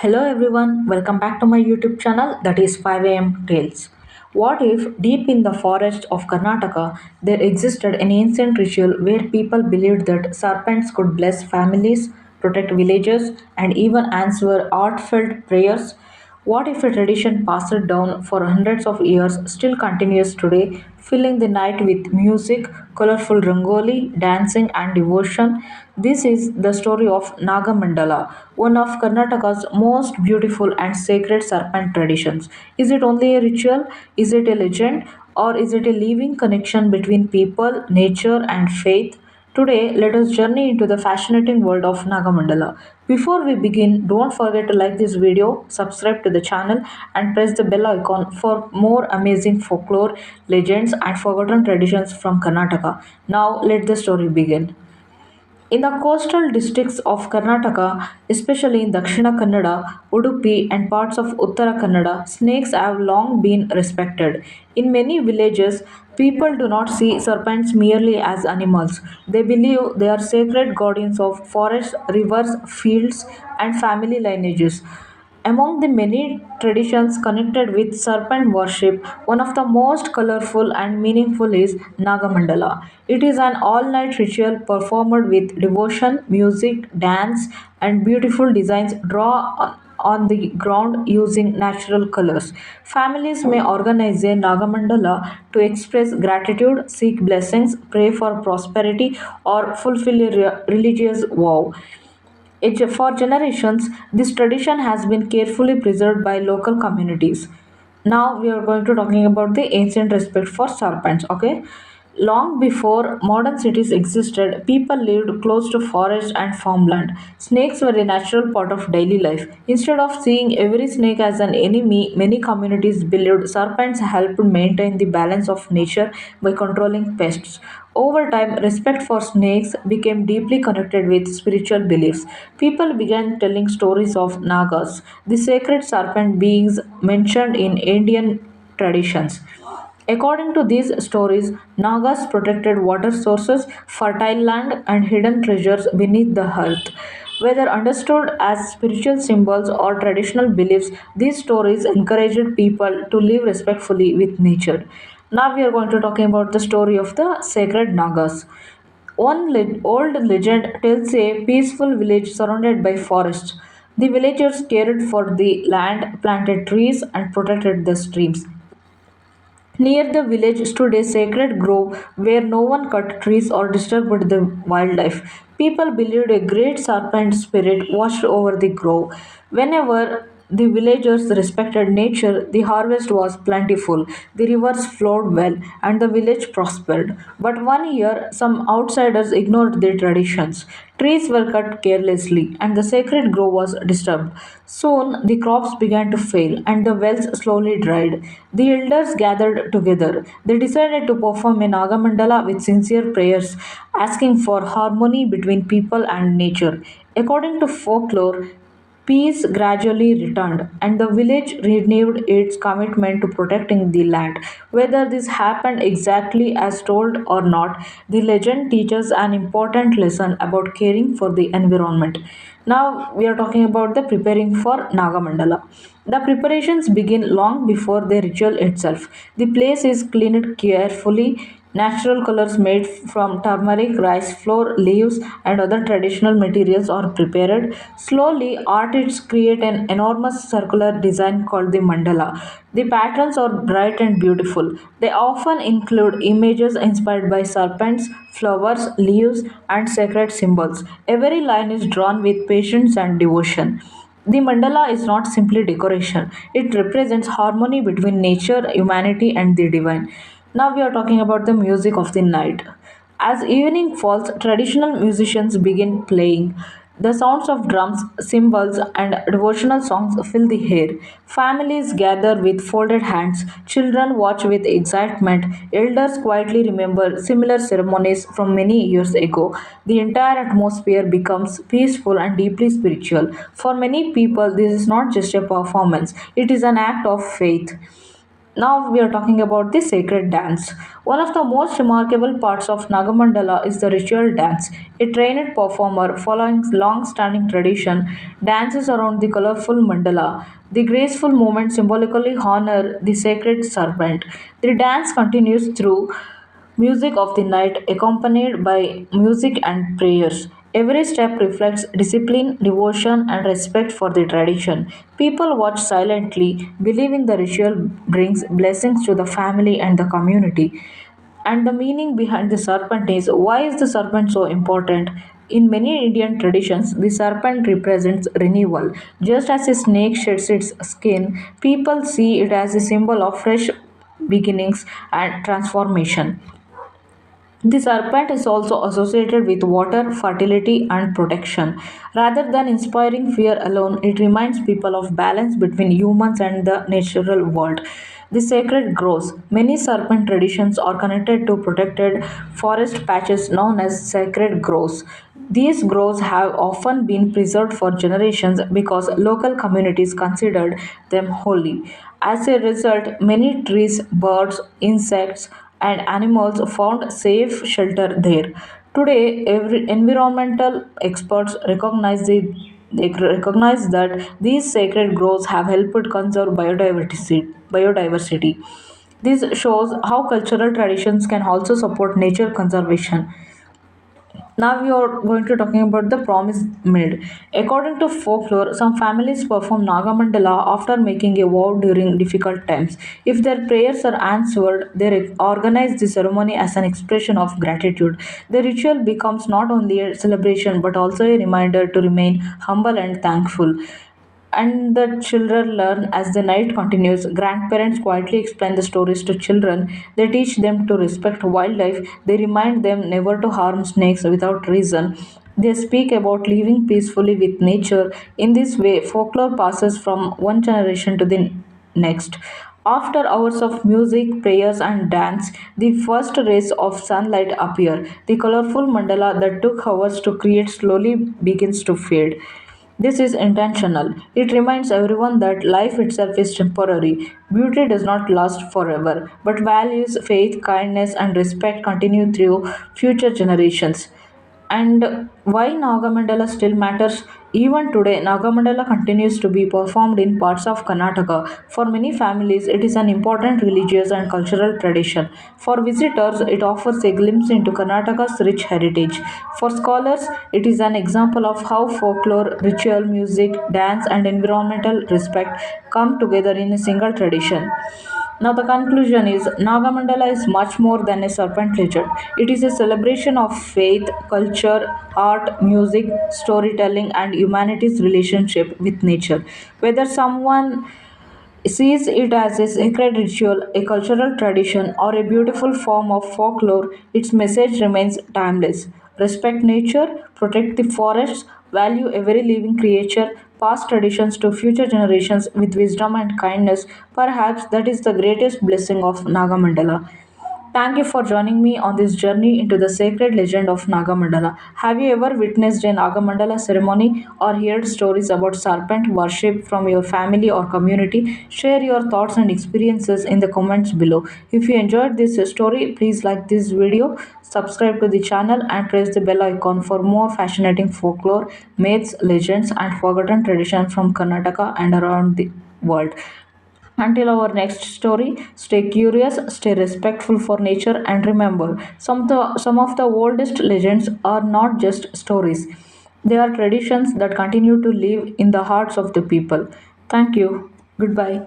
Hello everyone, welcome back to my YouTube channel that is 5am Tales. What if deep in the forest of Karnataka there existed an ancient ritual where people believed that serpents could bless families, protect villages, and even answer heartfelt prayers? What if a tradition passed down for hundreds of years still continues today, filling the night with music, colorful rangoli, dancing, and devotion? This is the story of Nagamandala, one of Karnataka's most beautiful and sacred serpent traditions. Is it only a ritual? Is it a legend? Or is it a living connection between people, nature, and faith? Today, let us journey into the fascinating world of Nagamandala. Before we begin, don't forget to like this video, subscribe to the channel, and press the bell icon for more amazing folklore, legends, and forgotten traditions from Karnataka. Now, let the story begin. In the coastal districts of Karnataka, especially in Dakshina Kannada, Udupi, and parts of Uttara Kannada, snakes have long been respected. In many villages, people do not see serpents merely as animals. They believe they are sacred guardians of forests, rivers, fields, and family lineages. Among the many traditions connected with serpent worship, one of the most colorful and meaningful is Nagamandala. It is an all night ritual performed with devotion, music, dance, and beautiful designs drawn on the ground using natural colors. Families may organize a Nagamandala to express gratitude, seek blessings, pray for prosperity, or fulfill a religious vow. For generations, this tradition has been carefully preserved by local communities. Now we are going to talking about the ancient respect for serpents. Okay, long before modern cities existed, people lived close to forest and farmland. Snakes were a natural part of daily life. Instead of seeing every snake as an enemy, many communities believed serpents helped maintain the balance of nature by controlling pests. Over time, respect for snakes became deeply connected with spiritual beliefs. People began telling stories of Nagas, the sacred serpent beings mentioned in Indian traditions. According to these stories, Nagas protected water sources, fertile land, and hidden treasures beneath the earth. Whether understood as spiritual symbols or traditional beliefs, these stories encouraged people to live respectfully with nature. Now we are going to talking about the story of the sacred Nagas. Old legend tells a peaceful village surrounded by forests. The villagers cared for the land, planted trees, and protected the streams. Near the village stood a sacred grove where no one cut trees or disturbed the wildlife. People believed a great serpent spirit watched over the grove. Whenever the villagers respected nature, the harvest was plentiful, the rivers flowed well, and the village prospered. But one year, some outsiders ignored the traditions. Trees were cut carelessly, and the sacred grove was disturbed. Soon, the crops began to fail, and the wells slowly dried. The elders gathered together. They decided to perform a Nagamandala with sincere prayers, asking for harmony between people and nature. According to folklore, peace gradually returned, and the village renewed its commitment to protecting the land. Whether this happened exactly as told or not, the legend teaches an important lesson about caring for the environment. Now we are talking about the preparing for Nagamandala. The preparations begin long before the ritual itself. The place is cleaned carefully. Natural colors made from turmeric, rice flour, leaves, and other traditional materials are prepared. Slowly, artists create an enormous circular design called the mandala. The patterns are bright and beautiful. They often include images inspired by serpents, flowers, leaves, and sacred symbols. Every line is drawn with patience and devotion. The mandala is not simply decoration, it represents harmony between nature, humanity, and the divine. Now we are talking about the music of the night. As evening falls, traditional musicians begin playing. The sounds of drums, cymbals, and devotional songs fill the air. Families gather with folded hands. Children watch with excitement. Elders quietly remember similar ceremonies from many years ago. The entire atmosphere becomes peaceful and deeply spiritual. For many people, this is not just a performance, it is an act of faith. Now we are talking about the sacred dance. One of the most remarkable parts of Nagamandala is the ritual dance. A trained performer following long-standing tradition dances around the colorful mandala. The graceful movement symbolically honor the sacred serpent. The dance continues through music of the night accompanied by music and prayers. Every step reflects discipline, devotion, and respect for the tradition. People watch silently, believing the ritual brings blessings to the family and the community. And the meaning behind the serpent is, why is the serpent so important? In many Indian traditions, the serpent represents renewal. Just as a snake sheds its skin, people see it as a symbol of fresh beginnings and transformation. The serpent is also associated with water, fertility, and protection. Rather than inspiring fear alone, it reminds people of balance between humans and the natural world. The sacred groves. Many serpent traditions are connected to protected forest patches known as sacred groves. These groves have often been preserved for generations because local communities considered them holy. As a result, many trees, birds, insects, and animals found safe shelter there. Today, every environmental experts they recognize that these sacred groves have helped conserve biodiversity. This shows how cultural traditions can also support nature conservation. Now we are going to talking about the promise made. According to folklore, some families perform Nagamandala after making a vow during difficult times. If their prayers are answered, they organize the ceremony as an expression of gratitude. The ritual becomes not only a celebration but also a reminder to remain humble and thankful. And the children learn as the night continues. Grandparents quietly explain the stories to children. They teach them to respect wildlife. They remind them never to harm snakes without reason. They speak about living peacefully with nature. In this way, folklore passes from one generation to the next. After hours of music, prayers, and dance, the first rays of sunlight appear. The colorful mandala that took hours to create slowly begins to fade. This is intentional. It reminds everyone that life itself is temporary. Beauty does not last forever, but values, faith, kindness, and respect continue through future generations. And why Nagamandala still matters? Even today, Nagamandala continues to be performed in parts of Karnataka. For many families, it is an important religious and cultural tradition. For visitors, it offers a glimpse into Karnataka's rich heritage. For scholars, it is an example of how folklore, ritual, music, dance, and environmental respect come together in a single tradition. Now, the conclusion is Nagamandala is much more than a serpent legend. It is a celebration of faith, culture, art, music, storytelling, and humanity's relationship with nature. Whether someone sees it as a sacred ritual, a cultural tradition, or a beautiful form of folklore, its message remains timeless. Respect nature, protect the forests, value every living creature, pass traditions to future generations with wisdom and kindness. Perhaps that is the greatest blessing of Nagamandala. Thank you for joining me on this journey into the sacred legend of Nagamandala. Have you ever witnessed a Nagamandala ceremony or heard stories about serpent worship from your family or community? Share your thoughts and experiences in the comments below. If you enjoyed this story, please like this video, subscribe to the channel, and press the bell icon for more fascinating folklore, myths, legends, and forgotten traditions from Karnataka and around the world. Until our next story, stay curious, stay respectful for nature, and remember some of the oldest legends are not just stories, they are traditions that continue to live in the hearts of the people. Thank you. Goodbye.